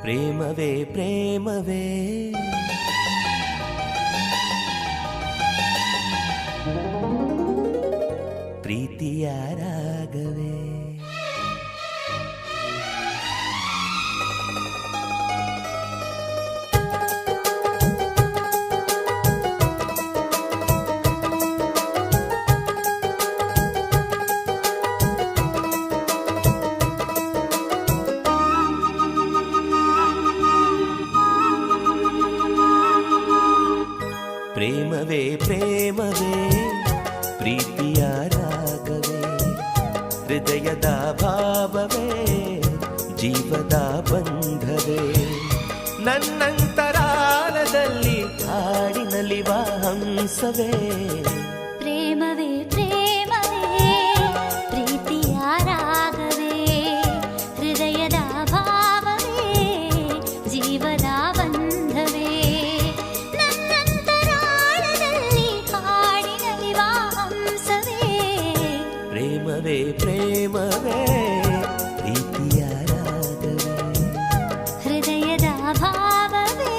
ಪ್ರೇಮವೇ ಪ್ರೇಮವೇ ಪ್ರೀತಿಯ ರಾಗವೇ. ಪ್ರೇಮವೇ ಪ್ರೇಮವೇ ಪ್ರೀತಿಯ ರಾಗವೇ ಹೃದಯದ ಭಾವವೇ ಜೀವದ ಬಂಧವೇ ನನ್ನಂತರಾಳದಲ್ಲಿ ಹಾಡಿನಲಿವ ಹಂಸವೇ. ಪ್ರೇಮವೇ ಪ್ರೇಮವೇ ಪ್ರೀತಿಯ ರಾಗವೇ ಹೃದಯದ ಭಾವವೇ ಜೀವದ ಬಂಧವೇ ಪ್ರೇಮವೇ ಪ್ರೇಮವೇ ಪ್ರೀತಿಯ ರಾಗವೇ ಹೃದಯದ ಭಾವವೇ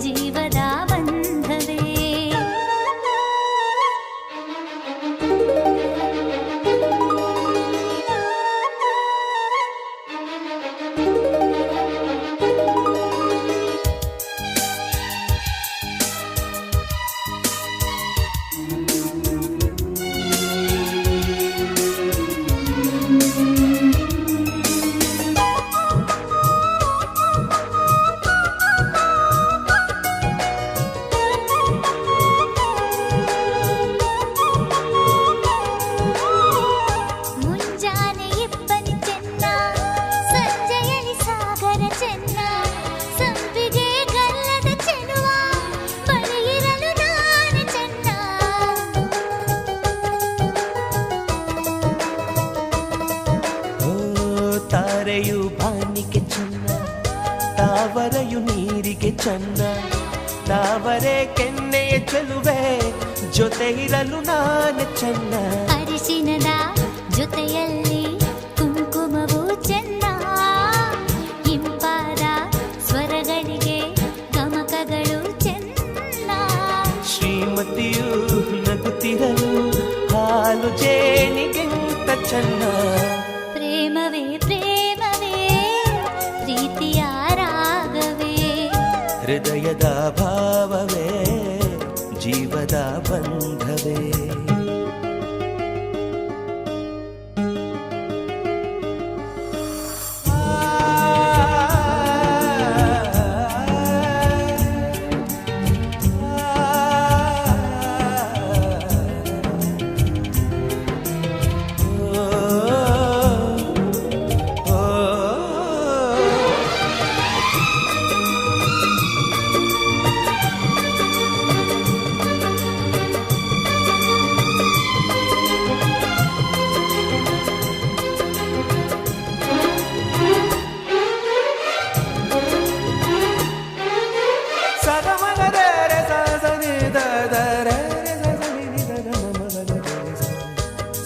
ಜೀವದ ಬಂಧವೇ. ತಾರೆಯು ಬಾನಿಗೆ ಚೆನ್ನ ತಾವರೆಯು ನೀರಿಗೆ ಚೆನ್ನ ತಾವರೆ ಕೆನ್ನೆಯ ಚೆಲುವೆ ಜೊತೆ ಇರಲು ನಾನು ಚೆನ್ನ. ಅರಿಶಿನದ ಜೊತೆಯಲ್ಲಿ ಕುಂಕುಮವು ಚೆನ್ನ ಇಂಪಾದ ಸ್ವರಗಳಿಗೆ ಗಮಕಗಳು ಚೆನ್ನ. ಶ್ರೀಮತಿಯು ನಗುತ್ತಿರಲು ಹಾಲು ಜೇನಿಗಿಂತ ಚೆನ್ನ. ಪ್ರೇಮವೇ ಪ್ರೇಮವೇ ಪ್ರೀತಿಯ ರಾಗವೇ ಹೃದಯದ ಭಾವವೇ ಜೀವದ ಬಂಧವೇ.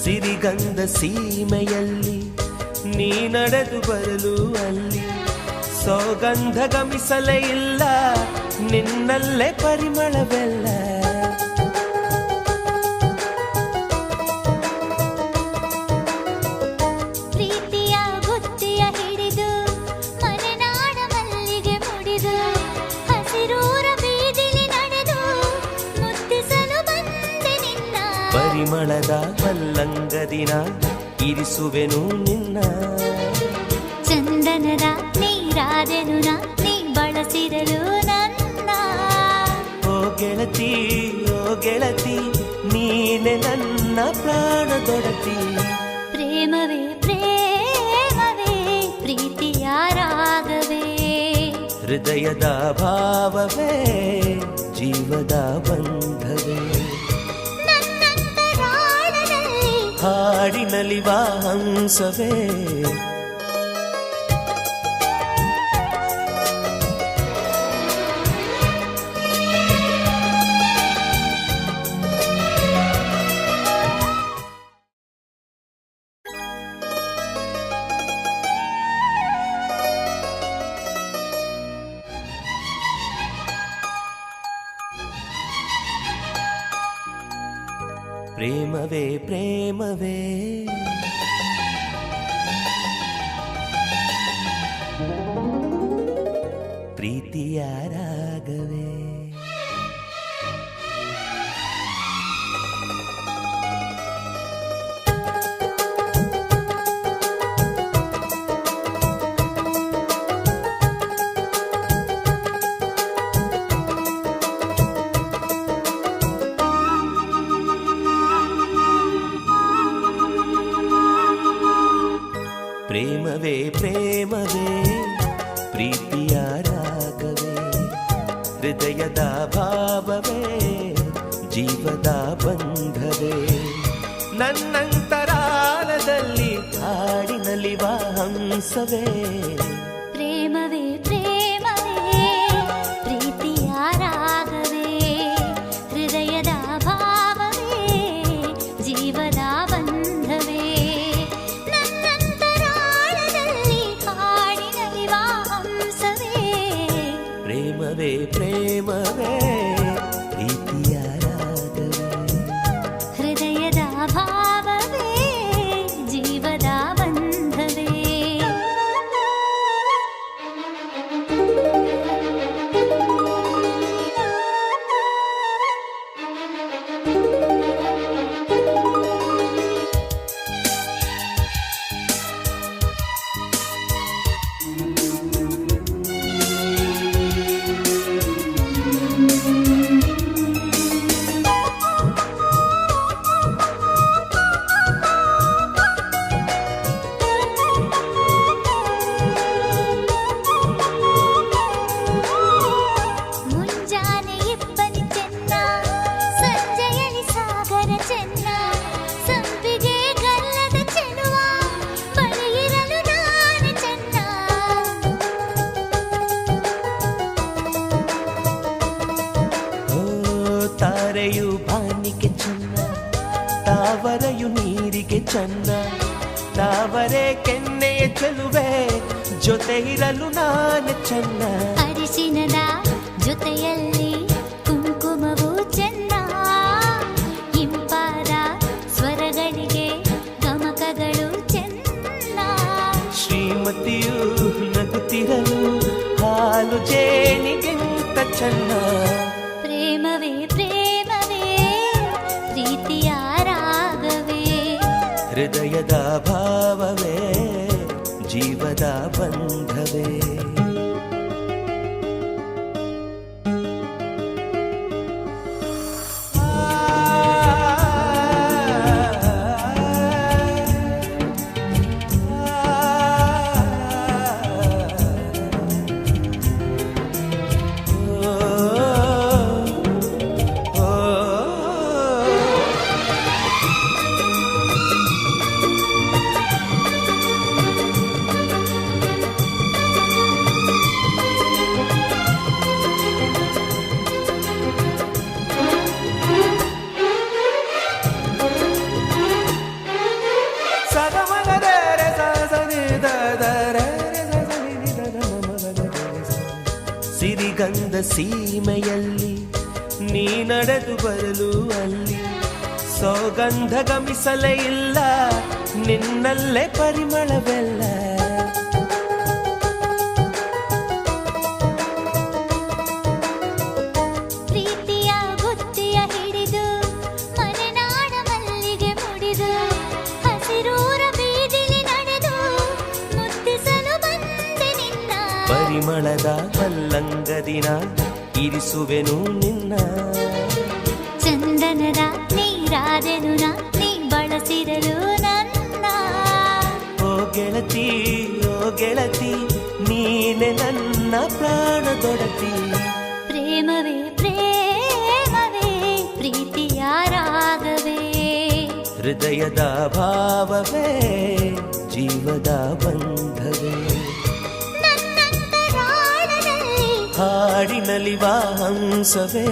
ಸಿರಿಗಂಧ ಸೀಮೆಯಲ್ಲಿ ನೀ ನಡೆದು ಬರಲು ಅಲ್ಲಿ ಸೌಗಂಧ ಗಮಿಸಲೇ ಇಲ್ಲ ನಿನ್ನಲ್ಲೇ ಪರಿಮಳವೆಲ್ಲ. ಪ್ರೀತಿಯ ಬುತ್ತಿಯ ಹಿಡಿದು ಮಲೆನಾಡ ಮಲ್ಲಿಗೆ ಮುಡಿದು ಹಸಿರೂರ ಬೀದಿಲಿ ನಡೆದು ಮುತ್ತಿಸಲು ಬಂದೆ ನಿನ್ನ. ಪರಿಮಳದ ಮಲ್ಲಂಗದಿನ ಇರಿಸುವೆನು ನಿನ್ನ. ಚಂದನದ ನೀರಾದೆನು ನೀ ಬಳಸಿರಲು ನನ್ನ. ಓ ಗೆಳತಿ ಓ ಗೆಳತಿ ನೀನೆ ನನ್ನ ಪ್ರಾಣದೊಡತಿ. ಪ್ರೇಮವೇ ಪ್ರೇಮವೇ ಪ್ರೀತಿಯ ರಾಗವೇ ಹೃದಯದ ಭಾವವೇ ಜೀವದ ಬಂಧವೇ. ಹಾಡಿನಲಿವ ಹಂಸವೇ. ಪ್ರೇಮವೇ ಪ್ರೇಮವೇ ಪ್ರೀತಿಯ ರಾಗವೇ. ಪ್ರೇಮವೇ ಪ್ರೇಮವೇ ಪ್ರೀತಿಯ ರಾಗವೇ ಹೃದಯದ ಭಾವವೇ ಜೀವದ ಬಂಧವೇ ನನ್ನಂತರಾಳದಲ್ಲಿ ಹಾಡಿನಲಿವ ಹಂಸವೇ. ಪ್ರೇಮವೇ ಪ್ರೇಮವೇ ಪ್ರೀತಿಯ ರಾಗವೇ ಹೃದಯದ ಭಾವವೇ ಜೀವದ ಬಂಧವೇ ನನ್ನಂತರಾಳದಲ್ಲಿ ಹಾಡಿನಲಿವ ಹಂಸವೇ. ಪ್ರೇಮವೇ ಪ್ರೇಮವೇ ಪ್ರೀತಿಯ ರಾಗವೇ ಹೃದಯದ ಭಾವವೇ ಜೀವದ ಬಂಧವೇ. ಮುಂಜಾನೆ ಇಬ್ಬನಿ ಚೆನ್ನ ಸಂಜೆಯಲಿ ಸಾಗರ ಚೆನ್ನ ಸಂಪಿಗೆ ಗಲ್ಲದ ಚೆಲುವ ಬಳಿಯಿರಲು ನಾನು ಚೆನ್ನ. ಓ ತಾರೆಯು ಬಾನಿಗೆ ಚೆನ್ನ ತಾವರೆಯು ನೀರಿಗೆ ಚೆನ್ನ ತಾವರೆ ಕೆನ್ನೆಯ ಚೆಲುವೆ ಜೊತೆ ಇರಲು ನಾನು ಚೆನ್ನ. ಅರಿಶಿನದ ಜೊತೆಯಲ್ಲಿ ಕುಂಕುಮವು ಚೆನ್ನ ಇಂಪಾದ ಸ್ವರಗಳಿಗೆ ಗಮಕಗಳು ಚೆನ್ನ. ಶ್ರೀಮತಿಯು ನಗುತ್ತಿರಲು ಹಾಲು ಜೇನಿಗಿಂತ ಚೆನ್ನ. ಪ್ರೇಮವೇ ಪ್ರೇಮವೇ ಪ್ರೀತಿಯ ರಾಗವೇ ಹೃದಯದ ಭಾವವೇ ಜೀವದ ಬಂಧವೇ. ಸಿರಿಗಂಧ ಸೀಮೆಯಲ್ಲಿ ನೀ ನಡೆದು ಬರಲು ಅಲ್ಲಿ ಸೌಗಂಧ ಗಮಿಸಲೇ ಇಲ್ಲ ನಿನ್ನಲ್ಲೇ ಪರಿಮಳವೆಲ್ಲ. ಪ್ರೀತಿಯ ಬುತ್ತಿಯ ಹಿಡಿದು ಮಲೆನಾಡ ಮಲ್ಲಿಗೆ ಮುಡಿದು ಹಸಿರೂರ ಬೀದಿಲಿ ನಡೆದು ಮುತ್ತಿಸಲು ಬಂದೆ ನಿನ್ನ. ಪರಿಮಳದ ಮಲ್ಲಂಗದಿನ ಇರಿಸುವೆನು ನಿನ್ನ. ಚಂದನದ ನೀರಾದೆನು ನೀ ಬಳಸಿರಲು ನನ್ನ. ಓ ಗೆಳತಿ ಓ ಗೆಳತಿ ನೀನೆ ನನ್ನ ಪ್ರಾಣದೊಡತಿ. ಪ್ರೇಮವೇ ಪ್ರೇಮವೇ ಪ್ರೀತಿಯ ರಾಗವೇ ಹೃದಯದ ಭಾವವೇ ಜೀವದ ಬಂಧವೇ ನನ್ನಂತರಾಳದಲ್ಲಿ ಹಾಡಿನಲಿವ ಹಂಸವೇ.